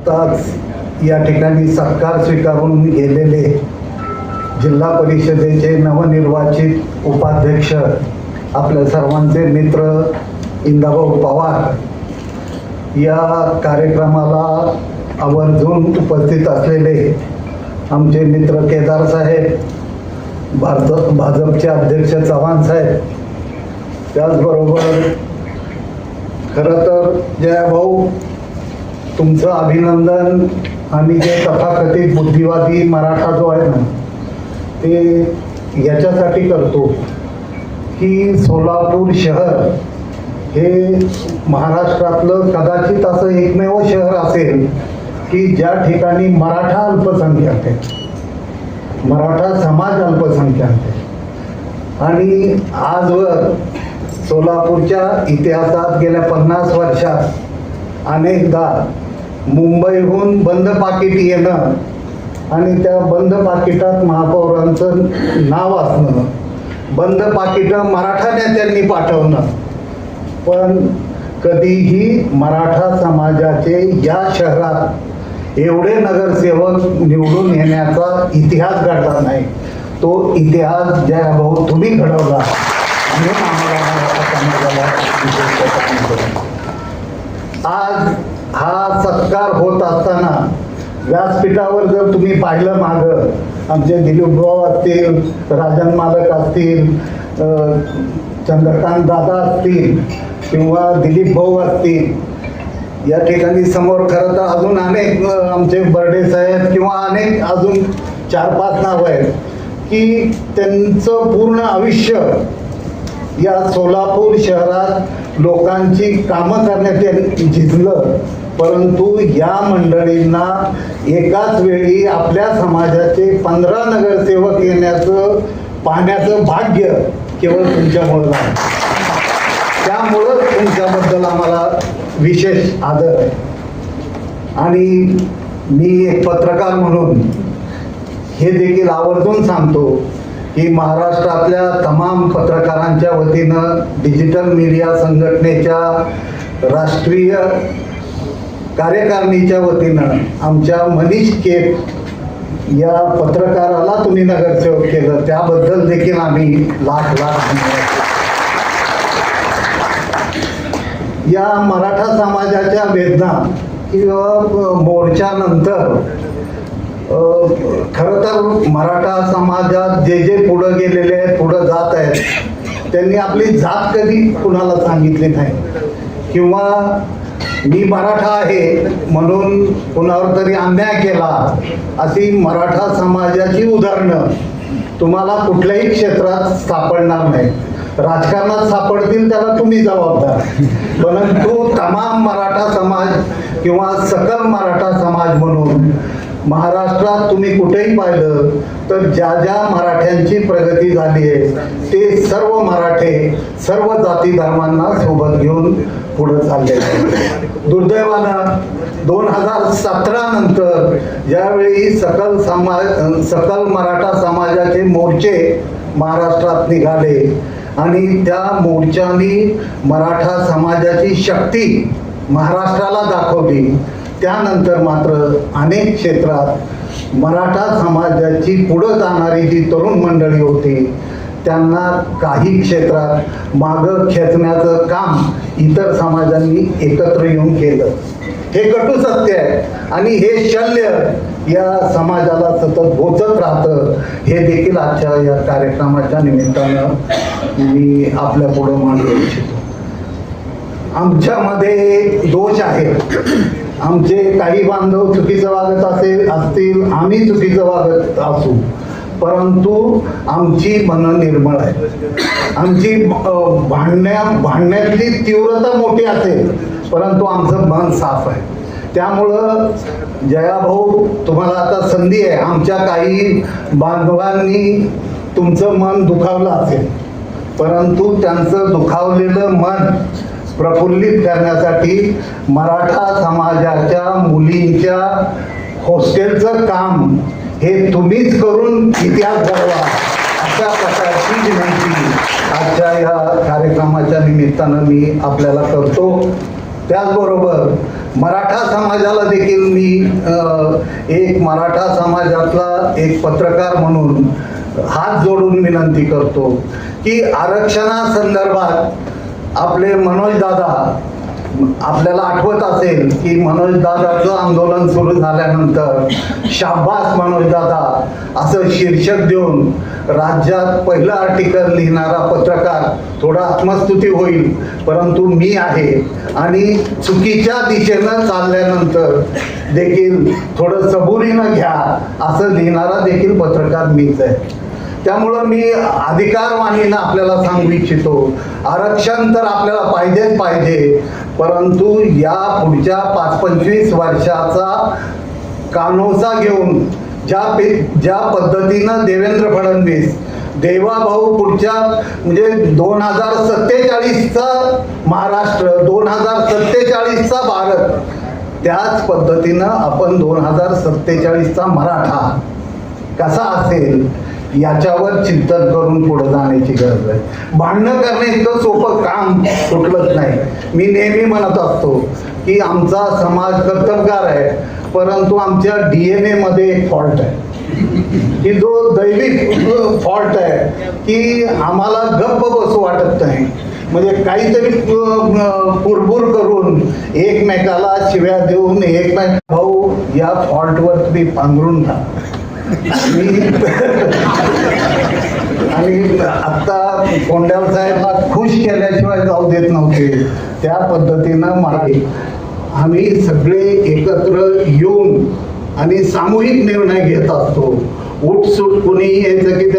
आत्ताच या ठिकाणी सत्कार स्वीकारून गेलेले जिल्हा परिषदेचे नवनिर्वाचित उपाध्यक्ष आपल्या सर्वांचे मित्र इंदाभाऊ पवार या कार्यक्रमाला आवर्जून उपस्थित असलेले आमचे मित्र केदार साहेब, भाजपचे अध्यक्ष चव्हाण साहेब, त्याचबरोबर खरं तर जयाभाऊ तुमचं अभिनंदन आम्ही जे तथाकथित बुद्धिवादी मराठा जो आहे ना ते याच्यासाठी करतो की सोलापूर शहर हे महाराष्ट्रातलं कदाचित असं एकमेव शहर असेल की ज्या ठिकाणी मराठा अल्पसंख्याक आहे, मराठा समाज अल्पसंख्याक आहे. आणि आजवर सोलापूरच्या इतिहासात गेल्या 50 वर्षात अनेकदा मुंबईहून बंद पाकिट येणं आणि त्या बंद पाकिटात महापौरांचं नाव असणं, बंद पाकिटं मराठा नेत्यांनी पाठवणं, पण कधीही मराठा समाजाचे या शहरात एवढे नगरसेवक निवडून येण्याचा इतिहास घडला नाही. तो इतिहास जयाभाऊ तुम्ही घडवला आणि आम्हाला मराठा समाजाला आज हा सत्कार होत असताना व्यासपीठावर जर तुम्ही पाहिलं मागं आमचे दिलीप भाऊ असतील, राजन मालक असतील, चंद्रकांत दादा असतील किंवा दिलीप भाऊ असतील, या ठिकाणी समोर खरं तर अजून अनेक आमचे बर्डे साहेब किंवा अनेक अजून 4-5 नावं आहेत की त्यांचं पूर्ण आयुष्य या सोलापूर शहरात लोकांची कामं करण्यात झिजलं. परंतु या मंडळींना एकाच वेळी आपल्या समाजाचे 15 नगरसेवक येण्याचं पाहण्याचं भाग्य केवळ तुमच्यामुळं झालं. त्यामुळं तुमच्याबद्दल आम्हाला विशेष आदर आहे. आणि मी एक पत्रकार म्हणून हे देखील आवर्जून सांगतो की महाराष्ट्रातल्या तमाम पत्रकारांच्या वतीनं डिजिटल मीडिया संघटनेच्या राष्ट्रीय कार्यकारिणीच्या वतीनं आमच्या मनीष केत या पत्रकाराला तुम्ही नगरसेवक केलं त्याबद्दल देखील आम्ही लाख धन्यवाद. या मराठा समाजाच्या वेदना किंवा मोर्चानंतर खरं तर मराठा समाजात जे जे पुढं गेलेले आहेत, पुढं जात आहेत, त्यांनी आपली जात कधी कुणाला सांगितली नाही किंवा मी मराठा आहे म्हणून कुणावर तरी अन्याय केला अशी मराठा समाजाची उदाहरणं तुम्हाला कुठल्याही क्षेत्रात सापडणार नाही. राजकारणात सापडतील त्याला तुम्ही जबाबदार, परंतु तमाम मराठा समाज किंवा सकल मराठा समाज म्हणून महाराष्ट्रात तुम्ही कुठेही पाहिलं तर ज्या ज्या मराठ्यांची प्रगती झाली आहे ते सर्व मराठे सर्व जाती धर्मांना सोबत घेऊन पुढे चालले. दुर्दैवानं 2017 नंतर ज्यावेळी सकल मराठा समाजाचे मोर्चे महाराष्ट्रात निघाले आणि त्या मोर्चानी मराठा समाजाची शक्ती महाराष्ट्राला दाखवली, त्यानंतर मात्र अनेक क्षेत्रात मराठा समाजाची पुढं जाणारी जी तरुण मंडळी होती त्यांना काही क्षेत्रात मागं खेचण्याचं काम इतर समाजांनी एकत्र येऊन केलं. हे कटू सत्य आहे आणि हे शल्य या समाजाला सतत बोचत राहतं. हे देखील आजच्या या कार्यक्रमाच्या निमित्तानं मी आपल्या पुढं मांडू इच्छितो. आमच्यामध्ये दोष आहेत. आमचे काही बांधव चुकीचं वागत असतील, आम्ही चुकीचं वागत असू, परंतु आमची मनं निर्मळ आहे. आमची भांडण्यातली तीव्रता मोठी असेल परंतु आमचं मन साफ आहे. त्यामुळं जयाभाऊ तुम्हाला आता संधी आहे. आमच्या काही बांधवांनी तुमचं मन दुखावलं असेल परंतु त्यांचं दुखावलेलं मन प्रफुल्लित करण्यासाठी मराठा समाजाच्या मुलींच्या हॉस्टेलचं काम हे तुम्हीच करून इतिहास घडवा अशा प्रकारची विनंती आजच्या या कार्यक्रमाच्या निमित्तानं मी आपल्याला करतो. त्याचबरोबर मराठा समाजाला देखील मी एक मराठा समाजातला एक पत्रकार म्हणून हात जोडून विनंती करतो की आरक्षणासंदर्भात आपले मनोज दादा, आपल्याला आठवत असेल की मनोज दादाचं आंदोलन सुरू झाल्यानंतर शाब्बास मनोज दादा असं शीर्षक देऊन राज्यात पहिलं आर्टिकल लिहिणारा पत्रकार, थोडा आत्मस्तुती होईल परंतु मी आहे, आणि चुकीच्या दिशेनं चालल्यानंतर देखील थोडं सबुरीनं घ्या असं लिहिणारा देखील पत्रकार मीच आहे. त्यामुळं मी अधिकारवाणीनं आपल्याला सांगू इच्छितो, आरक्षण तर आपल्याला पाहिजेच पाहिजे, परंतु या पुढच्या 5-25 वर्षाचा कानोसा घेऊन ज्या पद्धतीनं देवेंद्र फडणवीस देवाभाऊ पुढच्या म्हणजे 2047चा महाराष्ट्र, 2047चा भारत, त्याच पद्धतीनं आपण 2047चा मराठा कसा असेल याच्यावर चिंतन करून पुढे जाण्याची गरज आहे. भांडणं करणे इतकं सोपं काम सुटलंच नाही. मी नेहमी म्हणत असतो की आमचा समाज कर्तबगार आहे, परंतु आमच्या DNA मध्ये एक फॉल्ट आहे की जो दैविक फॉल्ट आहे की आम्हाला गप्प बसू वाटत नाही. म्हणजे काहीतरी कुरबुर करून एकमेकाला शिव्या देऊन भाऊ या फॉल्टवर तुम्ही पांघरून घ्या. आणि आता कोंडाल साहेबला खुश केल्याशिवाय जाऊ देत नव्हते, त्या पद्धतीनं आम्ही सगळे एकत्र येऊन आणि सामूहिक निर्णय घेत असतो. उठसूट कुणी यायचं की